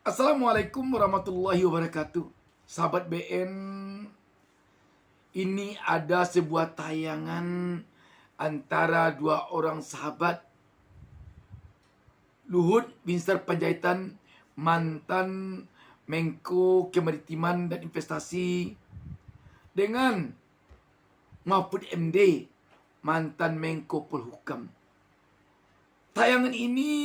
Assalamualaikum warahmatullahi wabarakatuh. Sahabat BN, ini ada sebuah tayangan antara dua orang sahabat, Luhut Binsar Panjaitan, mantan Menko Kemaritiman dan Investasi, dengan Mahfud MD, mantan Menko Polhukam. Tayangan ini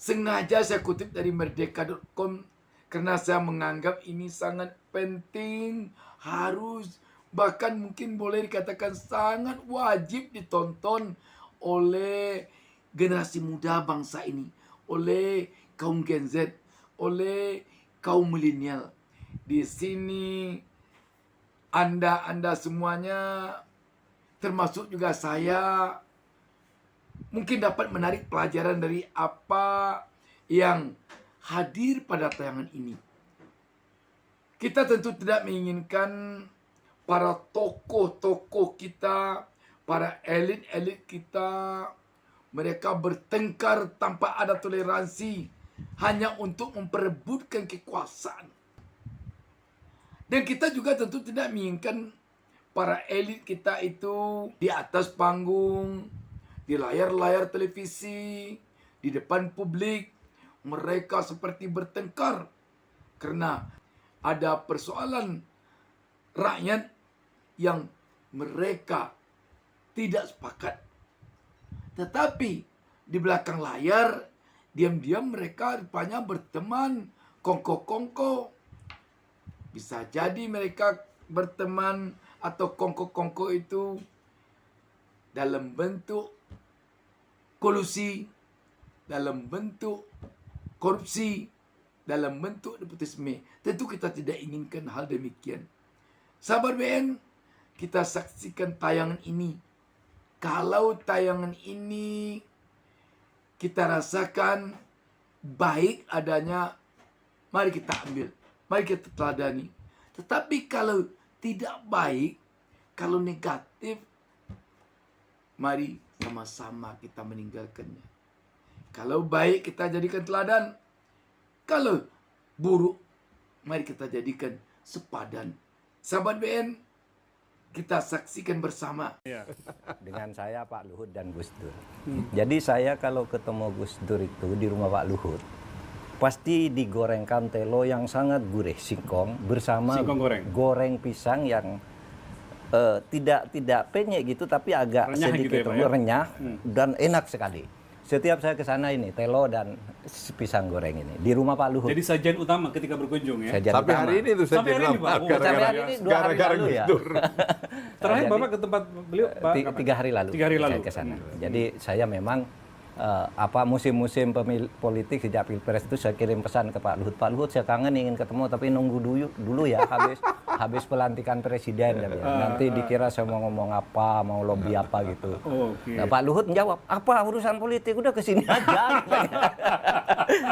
sengaja saya kutip dari merdeka.com karena saya menganggap ini sangat penting, harus, bahkan mungkin boleh dikatakan sangat wajib ditonton oleh generasi muda bangsa ini, oleh kaum Gen Z, oleh kaum milenial. Di sini Anda semuanya, termasuk juga saya, mungkin dapat menarik pelajaran dari apa yang hadir pada tayangan ini. Kita tentu tidak menginginkan para tokoh-tokoh kita, para elit-elit kita, mereka bertengkar tanpa ada toleransi hanya untuk memperebutkan kekuasaan. Dan kita juga tentu tidak menginginkan para elit kita itu di atas panggung, di layar-layar televisi, di depan publik, mereka seperti bertengkar karena ada persoalan rakyat yang mereka tidak sepakat. Tetapi di belakang layar, diam-diam mereka rupanya berteman, kongko-kongko. Bisa jadi mereka berteman atau kongko-kongko itu dalam bentuk kolusi, dalam bentuk korupsi, dalam bentuk nepotisme. Tentu kita tidak inginkan hal demikian. Sahabat BN, kita saksikan tayangan ini. Kalau tayangan ini kita rasakan baik adanya, mari kita ambil, mari kita teladani. Tetapi kalau tidak baik, kalau negatif, mari sama-sama kita meninggalkannya. Kalau baik kita jadikan teladan, kalau buruk mari kita jadikan sepadan. Sahabat BN, kita saksikan bersama. Dengan saya Pak Luhut dan Gus Dur. Jadi saya kalau ketemu Gus Dur itu di rumah Pak Luhut, pasti digorengkan telo yang sangat gurih, singkong bersama goreng pisang yang tidak penyek gitu, tapi agak renyah sedikit gitu ya, renyah dan enak sekali. Setiap saya ke sana ini telo dan pisang goreng ini di rumah Pak Luhut. Jadi sajian utama ketika berkunjung ya. Sajian sampai utama. hari ini tuh sampai hari ini Pak. Sampai hari ini 2 hari lalu ya. Terakhir Bapak ke tempat beliau Pak? 3 hari lalu. 3 hari lalu. Saya ke sana. Jadi saya memang musim-musim politik sejak Pilpres itu saya kirim pesan ke Pak Luhut. Pak Luhut, saya kangen ingin ketemu tapi nunggu dulu ya habis pelantikan presiden. Nanti dikira saya mau ngomong apa, mau lobby apa gitu. Nah, Pak Luhut menjawab, apa urusan politik, udah kesini aja.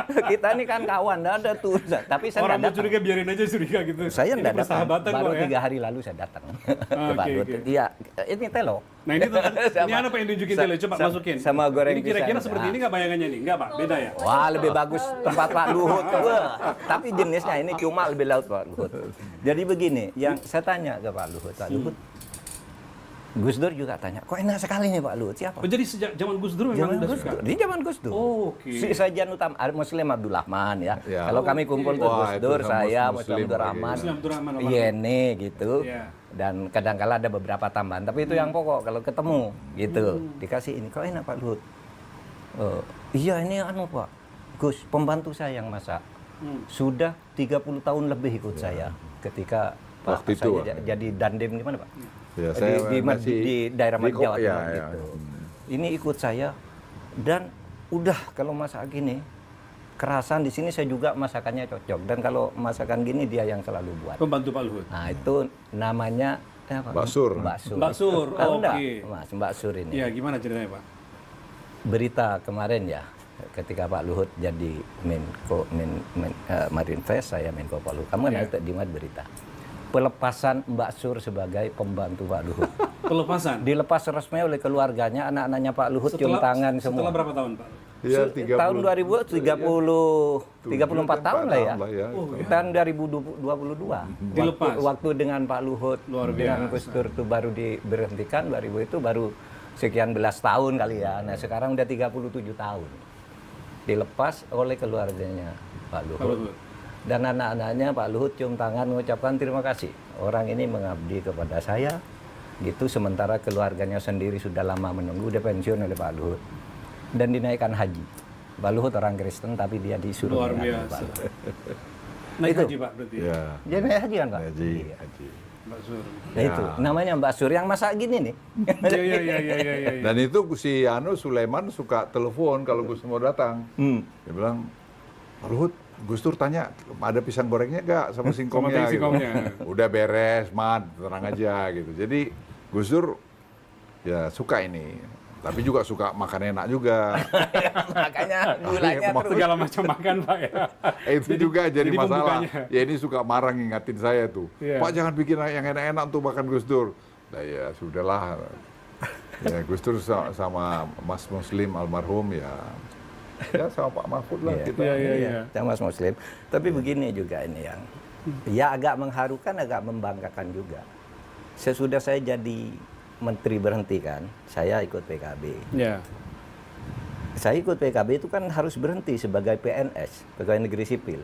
Kita ini kan kawan, enggak ada tuh. Tapi saya orang mau curiga, biarin aja curiga gitu. Saya enggak datang. Baru ya? 3 hari lalu saya datang ke Pak Luhut. Iya, ini telo. Nah ini apa yang tunjukin telo? Coba masukin. Sama goreng ini kira-kira seperti ini nggak bayangannya nih? Nggak Pak, beda ya? Wah, lebih bagus tempat Pak Luhut. Tapi jenisnya ini cuma lebih laut Pak Luhut. Jadi begini, yang saya tanya ke Pak Luhut, Gus Dur juga tanya, kok enak sekali nih Pak Luhut, siapa? Oh, jadi sejak zaman Gus Dur memang udah suka? Di zaman Gus Dur. Oh, oke. Sajian utama, Muslim Abdul Rahman ya. Kalau kami kumpul tuh Wah, Gus Dur, saya, Muslim Abdul Rahman, Rahman, Yene gitu. Yeah. Dan kadang-kala ada beberapa tambahan, tapi itu yang pokok kalau ketemu gitu. Dikasih ini, kok enak Pak Luhut? Iya ini Pak Gus, pembantu saya yang masak. Sudah 30 tahun lebih ikut saya ketika waktu saya itu, jadi dandim di mana Pak? Ya, di daerah Jawa Timur ya. gitu. Ini ikut saya dan udah kalau masak gini kerasan di sini saya juga masakannya cocok, dan kalau masakan gini dia yang selalu buat. Pembantu Pak Luhut. Nah itu namanya apa? Mbak Sur. Mbak Sur. Oh, oke. Mas Mbak Sur ini. Ya gimana ceritanya Pak? Berita kemarin ya, ketika Pak Luhut jadi Menko Marinvest, saya Menko Polhukam, kan ada dimuat berita pelepasan Mbak Sur sebagai pembantu Pak Luhut. Pelepasan. Dilepas resmi oleh keluarganya, anak-anaknya Pak Luhut cium tangan semua. Setelah berapa tahun, Pak? Iya, Tahun 34 tahun lah ya. Tahun 2022. Dilepas. Waktu dengan Pak Luhut, Luar dengan biasa. Gus Dur itu baru diberhentikan, 2000 itu baru sekian belas tahun kali ya. Nah sekarang udah 37 tahun. Dilepas oleh keluarganya Pak Luhut. Pak Luhut. Dan anak-anaknya Pak Luhut cium tangan mengucapkan terima kasih. Orang ini mengabdi kepada saya. Gitu sementara keluarganya sendiri sudah lama menunggu, dia pensiun oleh Pak Luhut. Dan dinaikkan haji. Pak Luhut orang Kristen tapi dia disuruh Luar naik biasa. Pak Luhut. Naik Itu. haji, Pak, berarti. Ya, Dia naik haji kan Pak? haji, Iya. haji. Mbak Sur. Ya itu, namanya Mbak Sur yang masak gini nih. Iya. Dan itu si Sulaiman suka telepon kalau Gus mau datang. Dia bilang, Pak Luhut, Gus Dur tanya, ada pisang gorengnya nggak sama singkongnya? Sama singkongnya. Gitu. Udah beres, man, tenang aja gitu. Jadi Gus Dur ya suka ini. Tapi juga suka makan enak juga. Makanya gulanya terus. Segala macam makan, Pak, ya. Itu juga jadi masalah. pembukanya. Ya ini suka marah ngingatin saya tuh. Iya. Pak jangan bikin yang enak-enak untuk makan Gus Dur. Nah ya sudahlah. Ya Gus Dur sama Mas Muslim almarhum ya sama Pak Mahfud lah Iya. kita. Iya. Sama Mas Muslim. Tapi begini juga ini yang ya agak mengharukan, agak membanggakan juga. Sesudah saya jadi menteri berhenti kan, saya ikut PKB. Ya. Saya ikut PKB itu kan harus berhenti sebagai PNS, pegawai negeri sipil.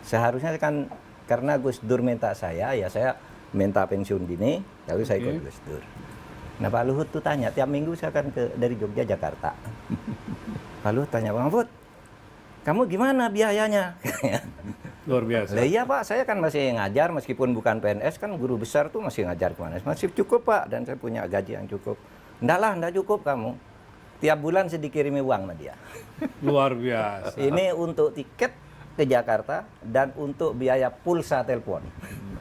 Seharusnya kan karena Gus Dur minta saya, ya saya minta pensiun dini, lalu saya ikut Gus Dur. Nah Pak Luhut tuh tanya, tiap minggu saya akan dari Jogja Jakarta. Pak Luhut tanya, Bang Mahfud, kamu gimana biayanya? Luar biasa. Lah iya Pak, saya kan masih ngajar meskipun bukan PNS, kan guru besar tuh masih ngajar kemana. Masih cukup Pak, dan saya punya gaji yang cukup. Enggak cukup kamu. Tiap bulan saya dikirimi uang sama dia. Luar biasa. Ini untuk tiket ke Jakarta dan untuk biaya pulsa telepon.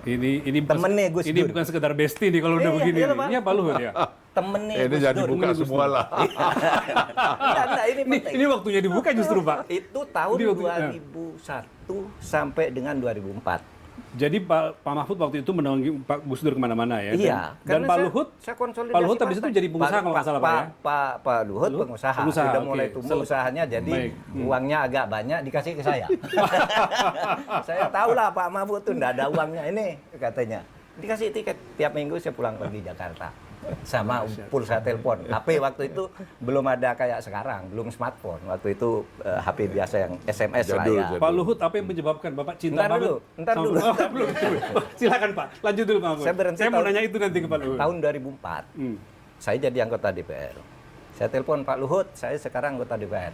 Ini Temennya Gus ini Dur. bukan sekedar bestie nih kalau udah Iya, begini. iya, nih. Pak. Ini Pak Luhut ya. Temennya Ini Gus jadi Dur. buka semua lah. Enggak, ini penting. Ini waktunya dibuka justru, Pak. Itu tahun Ini waktu- 2001 sampai dengan 2004. Jadi Pak Mahfud waktu itu menaungi Pak Gus Dur kemana-mana ya. Iya. Dan karena Pak saya- Luhut, saya konsolidasi Pak Luhut habis itu partai. jadi pengusaha kalau nggak salah, Pak, ya? Pak Luhut Luhut pengusaha. pengusaha, Sudah oke. mulai tumbuh usahanya, jadi Baik. uangnya agak banyak dikasih ke saya. Saya tahu lah Pak Mahfud tuh enggak ada uangnya ini katanya. Dikasih tiket tiap minggu saya pulang pergi Jakarta. Sama pulsa telepon. HP waktu itu belum ada kayak sekarang, belum smartphone. Waktu itu HP biasa yang SMS lah Jadul, ya. jadul. Pak Luhut apa yang menyebabkan Bapak cinta Ntar banget? ntar sama- dulu. Oh, belum. Silakan Pak, lanjut dulu Pak Mahfud. Saya berhenti Saya mau tahun- nanya itu nanti ke Pak Luhut. Tahun 2004. Hmm. Saya jadi anggota DPR. Saya telepon Pak Luhut, saya sekarang anggota DPR.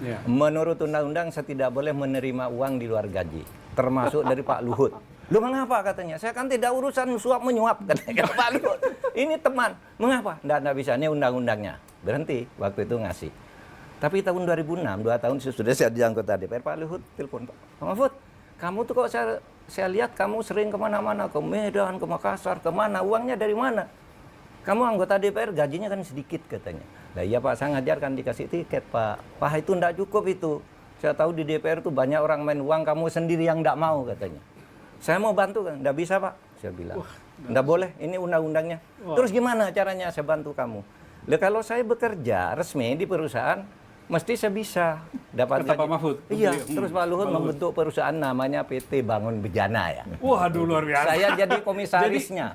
Ya. Menurut undang-undang saya tidak boleh menerima uang di luar gaji, termasuk dari Pak Luhut. Lu mengapa katanya? Saya kan tidak urusan suap menyuap katanya Pak Luhut. Ini teman. Mengapa? Nggak bisa, ini undang-undangnya. Berhenti waktu itu ngasih. Tapi tahun 2006, 2 tahun sesudah saya jadi anggota DPR, Pak Luhut telepon, Pak Mahfud, kamu tuh kok saya lihat kamu sering kemana-mana, ke Medan, ke Makassar, kemana, uangnya dari mana? Kamu anggota DPR gajinya kan sedikit katanya. Lah iya Pak, saya ngajar kan dikasih tiket Pak. Wah itu enggak cukup itu. Saya tahu di DPR tuh banyak orang main uang, kamu sendiri yang enggak mau katanya. Saya mau bantu kan, enggak bisa Pak. Saya bilang, enggak boleh, ini undang-undangnya. Terus gimana caranya saya bantu kamu? Lah kalau saya bekerja resmi di perusahaan, mesti saya bisa dapat Kata Pak gaji. Mahfud. Iya, Hmm. terus Pak Luhut membentuk perusahaan namanya PT Bangun Bejana ya. Waduh luar biasa. Saya jadi komisarisnya.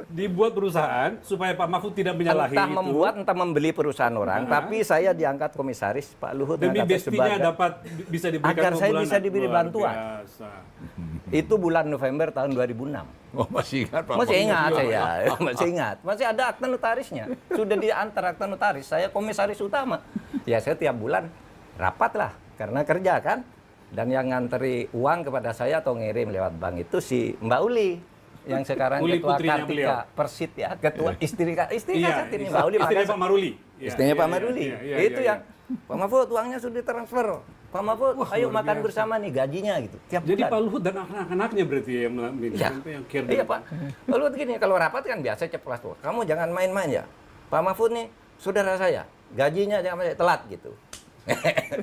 Dibuat perusahaan supaya Pak Mahfud tidak menyalahi Entah itu. membuat, entah membeli perusahaan orang, tapi saya diangkat komisaris, Pak Luhut Demi ngangkat bestinya sebagai- dapat bisa diberikan Agar saya pembulanan. bisa diberi Luar bantuan. biasa. Itu bulan November tahun 2006. Oh, masih ingat Pak Masih Mahfud? ingat saya, masih ingat. Masih ada akta notarisnya. Sudah diantar akta notaris, saya komisaris utama. Ya saya tiap bulan rapat lah, karena kerja kan. Dan yang nganteri uang kepada saya atau ngirim lewat bank itu si Mbak Uli. Yang sekarang Uli ketua putrinya Kartika beliau. Persit ya, ketua istri Kak Iya, ini Mbak Uli istrinya makanya- Pak Maruli. Iya, Istrinya iya, Pak iya, Maruli. iya, iya, Itu iya, yang Pak Mahfud uangnya sudah ditransfer. Pak Mahfud, ayo luar makan biasa. bersama nih gajinya gitu. Tiap Jadi bulan. Pak Luhut dan anak-anaknya berarti yang Iya. yang care Iya dengan- Pak. Lalu gini, kalau rapat kan biasa ceplas tuh. Kamu jangan main-main ya. Pak Mahfud nih saudara saya, gajinya jangan telat gitu.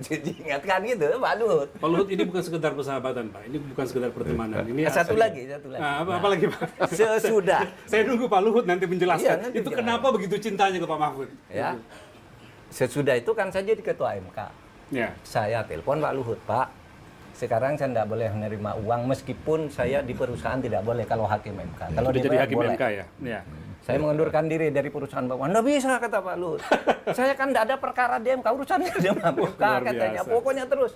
Diingatkan gitu Pak Luhut. Pak Luhut, ini bukan sekedar persahabatan, Pak. Ini bukan sekedar pertemanan. Ini Satu asli. lagi. Nah, apa lagi, Pak? Sesudah. Saya nunggu Pak Luhut nanti menjelaskan. Iya, nanti itu menjelaskan. kenapa begitu cintanya ke Pak Mahfud? Ya. Sesudah itu kan saya jadi ketua MK. Ya. Saya telepon Pak Luhut, Pak. Sekarang saya tidak boleh menerima uang meskipun saya di perusahaan tidak boleh kalau hakim MK. Kalau Sudah di jadi luar hakim boleh. MK ya? Ya. Saya mengundurkan diri dari perusahaan Bapak. Anda bisa, kata Pak Luhut. Saya kan tidak ada perkara di MK, urusannya di MK Luar katanya. biasa. Pokoknya terus.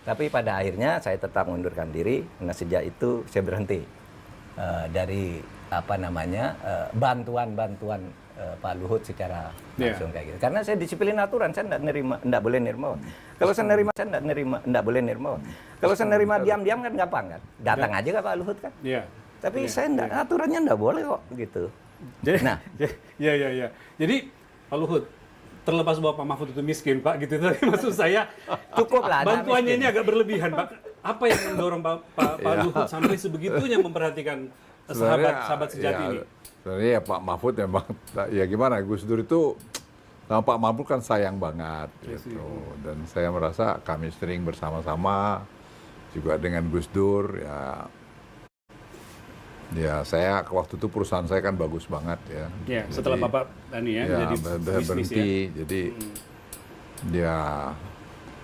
Tapi pada akhirnya saya tetap mengundurkan diri. Nah sejak itu saya berhenti dari bantuan Pak Luhut secara langsung kayak gitu. Karena saya disiplin aturan, saya tidak boleh nerima. Kalau saya nerima, saya tidak boleh nerima. Kalau saya nerima diam-diam kan gampang kan. Datang aja ke Pak Luhut kan. Iya. Tapi saya aturannya tidak boleh kok gitu. Jadi, Nah. ya. Jadi Pak Luhut, terlepas bahwa Pak Mahfud itu miskin, Pak, gitu. Tapi maksud saya, Cukup lah, bantuannya miskin. ini agak berlebihan, Pak. Apa yang mendorong Pak Luhut sampai sebegitunya memperhatikan sahabat sejati ini? Sebenarnya ya Pak Mahfud memang, ya gimana, Gus Dur itu sama Pak Mahfud kan sayang banget gitu. Dan saya merasa kami sering bersama-sama juga dengan Gus Dur ya saya waktu itu perusahaan saya kan bagus banget ya. Ya, setelah Bapak Dani ya, jadi bisnis berhenti, ya. jadi ya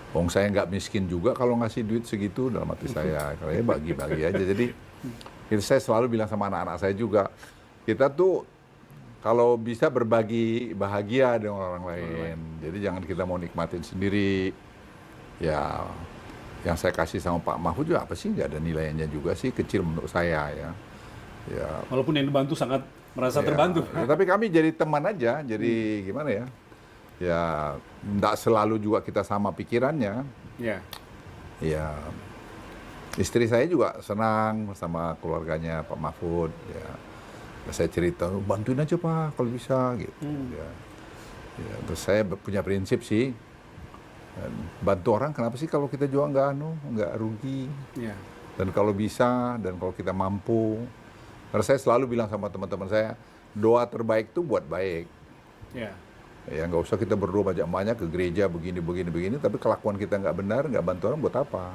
wong saya nggak miskin juga kalau ngasih duit segitu dalam hati saya, kalau ya bagi-bagi aja. Jadi itu saya selalu bilang sama anak-anak saya juga, kita tuh kalau bisa berbagi bahagia dengan orang lain. Jadi jangan kita mau nikmatin sendiri. Ya, yang saya kasih sama Pak Mahfud juga apa sih, nggak ada nilainya juga sih, kecil menurut saya ya. Ya, Walaupun yang dibantu sangat merasa ya, terbantu. ya, tapi kami jadi teman aja, jadi gimana ya? Ya, nggak selalu juga kita sama pikirannya. Ya. Ya, istri saya juga senang sama keluarganya Pak Mahfud. Ya, saya cerita, bantuin aja Pak kalau bisa gitu. Ya, terus saya punya prinsip sih, bantu orang kenapa sih kalau kita juga nggak rugi. Ya. Dan kalau bisa, dan kalau kita mampu. Karena saya selalu bilang sama teman-teman saya, doa terbaik itu buat baik. Ya. Ya nggak usah kita berdoa banyak-banyak ke gereja begini, tapi kelakuan kita nggak benar, nggak bantu orang buat apa?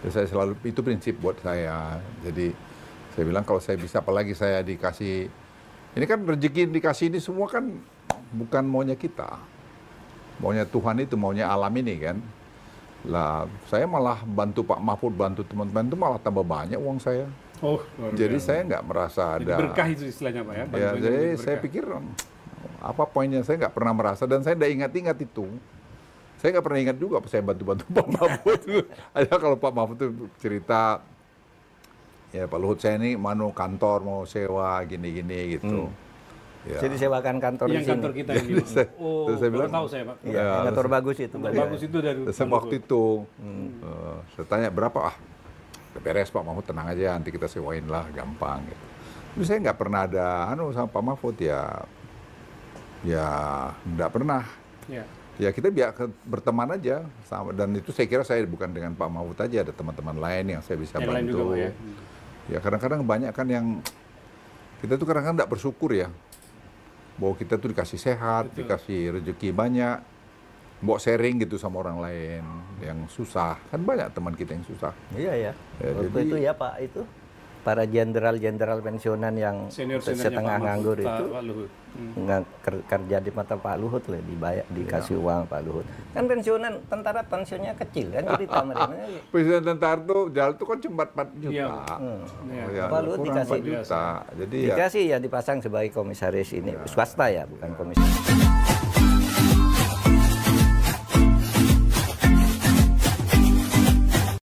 Jadi saya selalu, itu prinsip buat saya. Jadi saya bilang kalau saya bisa, apalagi saya dikasih, ini kan rezeki dikasih ini semua kan bukan maunya kita. Maunya Tuhan itu, maunya alam ini kan. Lah, saya malah bantu Pak Mahfud, bantu teman-teman itu malah tambah banyak uang saya. Oh, luar Jadi biasa. saya nggak merasa Jadi ada. berkah itu istilahnya Pak ya. Ya, Bantuannya jadi jadi saya berkah. pikir apa poinnya, saya nggak pernah merasa, dan saya nggak ingat-ingat itu. Saya nggak pernah ingat juga saya bantu-bantu Pak Mahfud. Ada kalau Pak Mahfud itu cerita, ya Pak Luhut saya ini kantor mau sewa gini-gini gitu. Ya. Jadi sewakan kantor di Yang sini. kantor kita ini. Terus saya- Oh, terus saya baru bilang, tahu saya Pak. Iya, kantor bagus itu. Kantor Pak. bagus itu dari Terus Pak waktu Luhut. itu saya tanya berapa, beres Pak Mahfud, tenang aja nanti kita sewain lah, gampang gitu. Tapi saya nggak pernah ada sama Pak Mahfud ya nggak pernah. Ya. Ya kita berteman aja sama, dan itu saya kira saya bukan dengan Pak Mahfud aja, ada teman-teman lain yang saya bisa Yang lain bantu. juga Pak ya. Ya kadang-kadang banyak kan yang kita tuh kadang-kadang nggak bersyukur ya, bahwa kita tuh dikasih sehat, Betul. dikasih rezeki banyak, mau sharing gitu sama orang lain yang susah, kan banyak teman kita yang susah. Iya ya. Ya, Waktu jadi- itu ya Pak itu para jenderal-jenderal pensiunan yang Senior-seniornya setengah Pak nganggur Mahfud, itu Pak Luhut. kerja di mata Pak Luhut lah, dikasih uang Pak Luhut. Kan pensiunan tentara pensiunnya kecil kan, jadi mereka Presiden tentara tuh jalan tuh kan cuma 4 juta. Iya. Ya, Pak Luhut kurang dikasih 4 juta. Jadi ya dikasih ya dipasang sebagai komisaris ini swasta ya, bukan komisaris.